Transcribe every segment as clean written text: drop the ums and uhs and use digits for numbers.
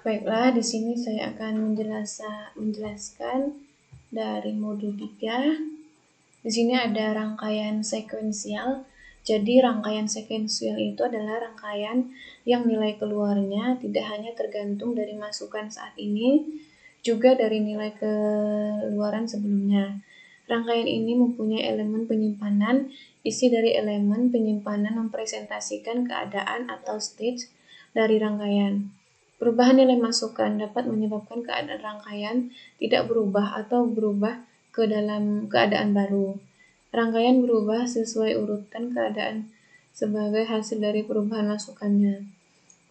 Baiklah, di sini saya akan menjelaskan dari modul 3. Di sini ada rangkaian sekuensial. Jadi rangkaian sekuensial itu adalah rangkaian yang nilai keluarnya tidak hanya tergantung dari masukan saat ini, juga dari nilai keluaran sebelumnya. Rangkaian ini mempunyai elemen penyimpanan. Isi dari elemen penyimpanan mempresentasikan keadaan atau stage dari rangkaian. Perubahan nilai masukan dapat menyebabkan keadaan rangkaian tidak berubah atau berubah ke dalam keadaan baru. Rangkaian berubah sesuai urutan keadaan sebagai hasil dari perubahan masukannya.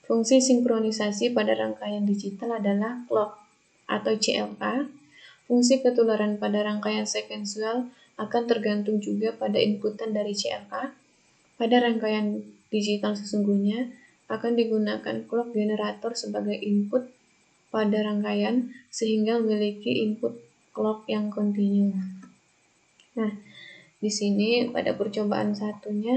Fungsi sinkronisasi pada rangkaian digital adalah clock atau CLK. Fungsi ketularan pada rangkaian sekuensial akan tergantung juga pada inputan dari CLK. Pada rangkaian digital sesungguhnya akan digunakan clock generator sebagai input pada rangkaian sehingga memiliki input clock yang kontinu. Nah, di sini pada percobaan satunya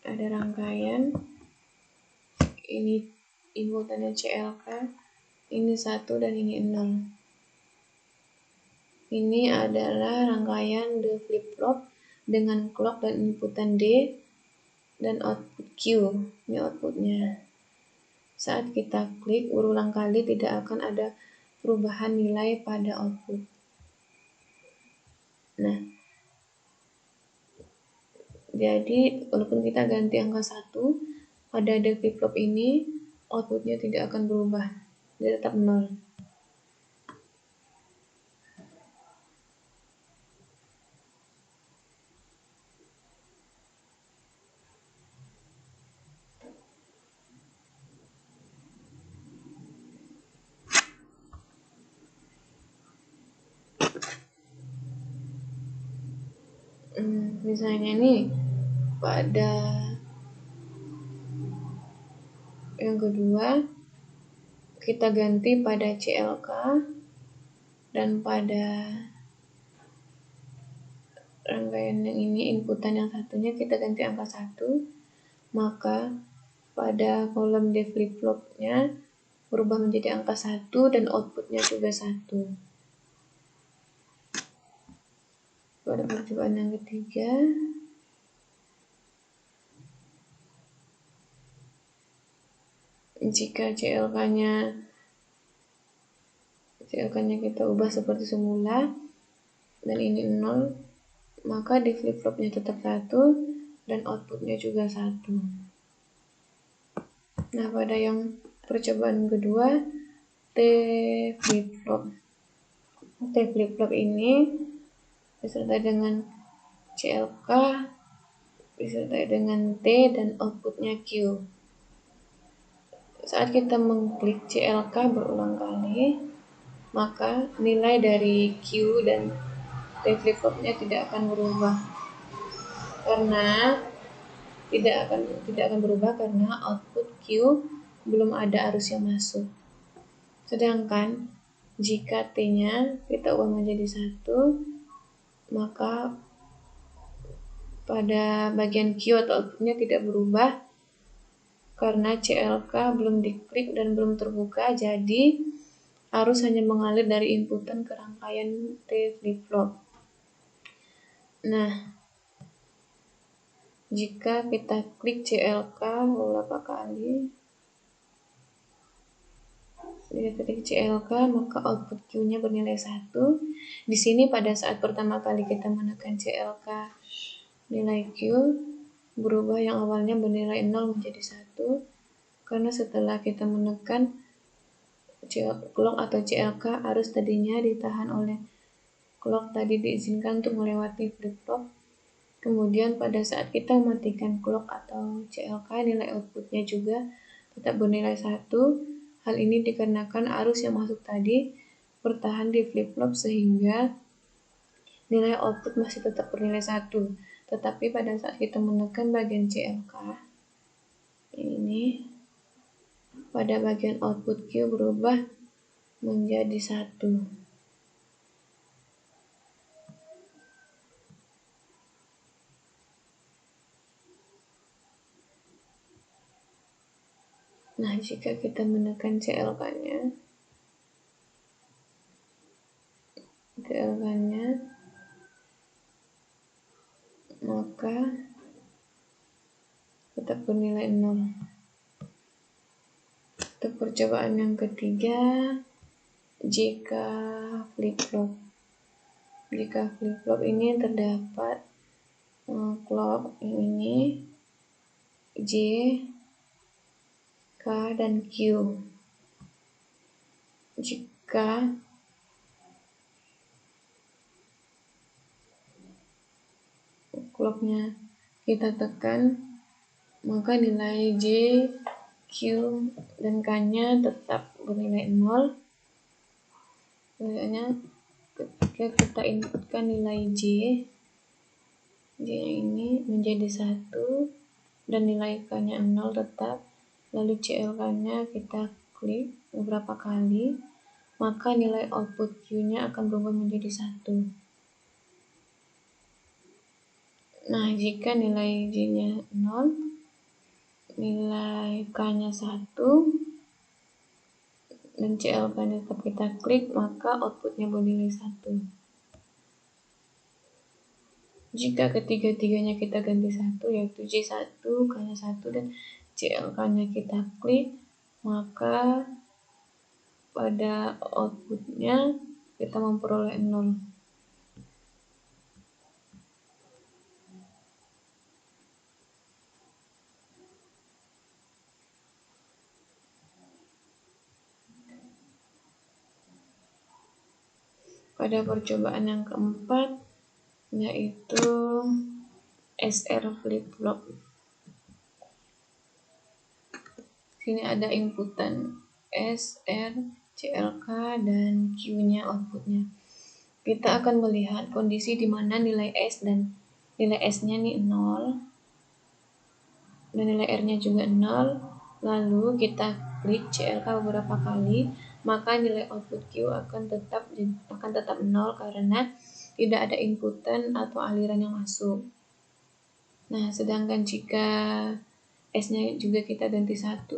ada rangkaian, ini inputannya CLK, ini 1 dan ini 0. Ini adalah rangkaian D flip-flop dengan clock dan inputan D dan output Q. Ini outputnya. Saat kita klik berulang kali tidak akan ada perubahan nilai pada output. Nah, jadi walaupun kita ganti angka 1 pada D flip-flop ini, outputnya tidak akan berubah. Dia tetap 0. Misalnya nih pada yang kedua kita ganti pada CLK dan pada rangkaian yang ini inputan yang satunya kita ganti angka 1, maka pada kolom D flip-flopnya berubah menjadi angka 1 dan outputnya juga 1. Pada percobaan yang ketiga jika CLK-nya kita ubah seperti semula dan ini 0, maka di flip-flopnya tetap 1 dan outputnya juga 1. Nah, pada yang percobaan kedua T flip-flop ini disertai dengan CLK disertai dengan T dan outputnya Q. Saat kita mengklik CLK berulang kali, maka nilai dari Q dan T flip-flopnya tidak akan berubah karena tidak akan berubah karena output Q belum ada arus yang masuk. Sedangkan jika T-nya kita ubah menjadi 1, maka pada bagian Q atau outputnya tidak berubah karena CLK belum diklik dan belum terbuka, jadi arus hanya mengalir dari inputan ke rangkaian T flip-flop. Nah, jika kita klik CLK beberapa kali, maka output Q-nya bernilai 1. Di sini pada saat pertama kali kita menekan CLK, nilai Q berubah yang awalnya bernilai 0 menjadi 1, karena setelah kita menekan clock atau CLK, arus tadinya ditahan oleh clock tadi diizinkan untuk melewati flip-flop. Kemudian pada saat kita mematikan clock atau CLK, nilai outputnya juga tetap bernilai 1. Hal ini dikarenakan arus yang masuk tadi bertahan di flip-flop sehingga nilai output masih tetap bernilai 1. Tetapi pada saat kita menekan bagian CLK ini, pada bagian output Q berubah menjadi 1. Nah, jika kita menekan CLK-nya, maka tetap bernilai 0. Untuk percobaan yang ketiga, jika flip-flop ini terdapat clock yang ini J, K, dan Q. Jika clocknya kita tekan, maka nilai J, Q, dan K-nya tetap bernilai 0. Nilainya ketika kita inputkan nilai J ini menjadi 1 dan nilai K-nya 0 tetap, lalu CLK-nya kita klik beberapa kali, maka nilai output Q-nya akan berubah menjadi 1. Nah, jika nilai J-nya 0, nilai K-nya 1, dan CLK-nya tetap kita klik, maka outputnya bernilai 1. Jika ketiga-tiganya kita ganti 1, yaitu J1, K-nya 1, dan CLK-nya kita klik, maka pada outputnya kita memperoleh 0. Pada percobaan yang keempat, yaitu SR flip-flop. Sini ada inputan S, R, CLK, dan Q-nya outputnya. Kita akan melihat kondisi di mana nilai S dan nilai S-nya nih 0 dan nilai R-nya juga 0. Lalu kita klik CLK beberapa kali, maka nilai output Q akan tetap 0 karena tidak ada inputan atau aliran yang masuk. Nah, sedangkan jika S-nya juga kita ganti 1,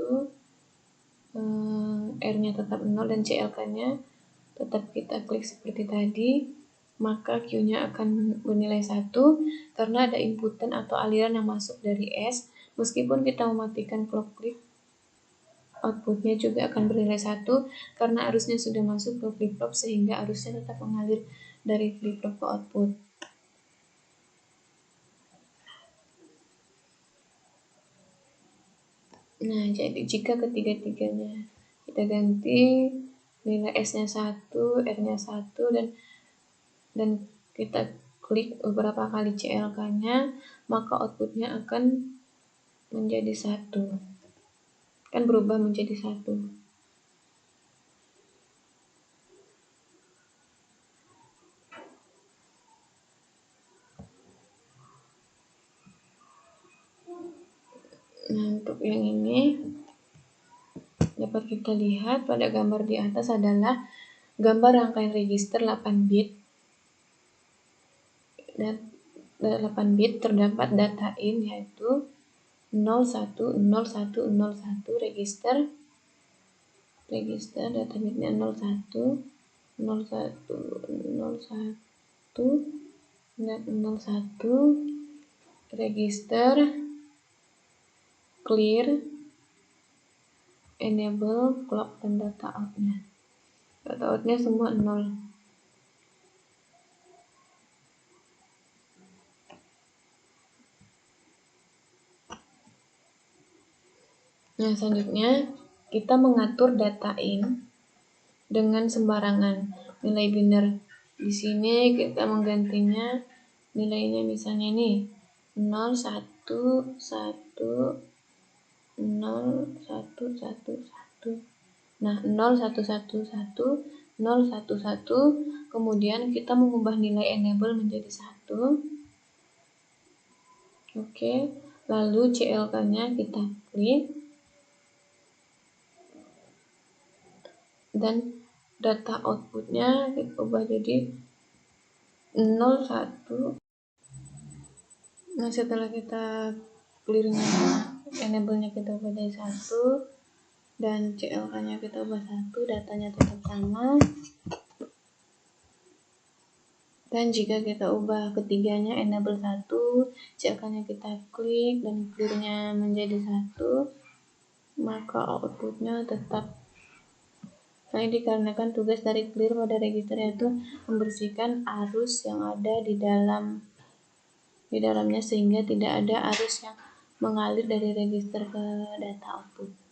R-nya tetap 0 dan CLK-nya tetap kita klik seperti tadi, maka Q-nya akan bernilai 1 karena ada inputan atau aliran yang masuk dari S. Meskipun kita mematikan clock flip, outputnya juga akan bernilai 1 karena arusnya sudah masuk ke flip-flop sehingga arusnya tetap mengalir dari flip-flop ke output. Nah, jadi jika ketiga-tiganya kita ganti, nilai S-nya 1, R-nya 1, dan kita klik beberapa kali CLK-nya, maka outputnya akan menjadi 1. Kan berubah menjadi 1. Nah, untuk yang ini dapat kita lihat pada gambar di atas adalah gambar rangkaian register 8 bit. Dan 8 bit terdapat data in yaitu 010101 register data bitnya 01 dan 01 register clear, enable, clock, dan data outnya. Data outnya semua 0. Nah, selanjutnya kita mengatur data in dengan sembarangan nilai biner. Di sini kita menggantinya nilainya misalnya nih 0 1 1 0 1 1 1. Nah, 0 1 1 1 0 1 1, kemudian kita mengubah nilai enable menjadi 1. Oke, lalu CLK-nya kita klik dan data outputnya kita ubah jadi 0 1. Nah, setelah kita clearnya enable-nya kita ubah jadi 1, dan CLK-nya kita ubah 1, datanya tetap sama. Dan jika kita ubah ketiganya enable 1, CLK-nya kita klik dan clear-nya menjadi 1, maka outputnya tetap. Nah, ini dikarenakan tugas dari clear pada register yaitu membersihkan arus yang ada di dalamnya sehingga tidak ada arus yang mengalir dari register ke data output.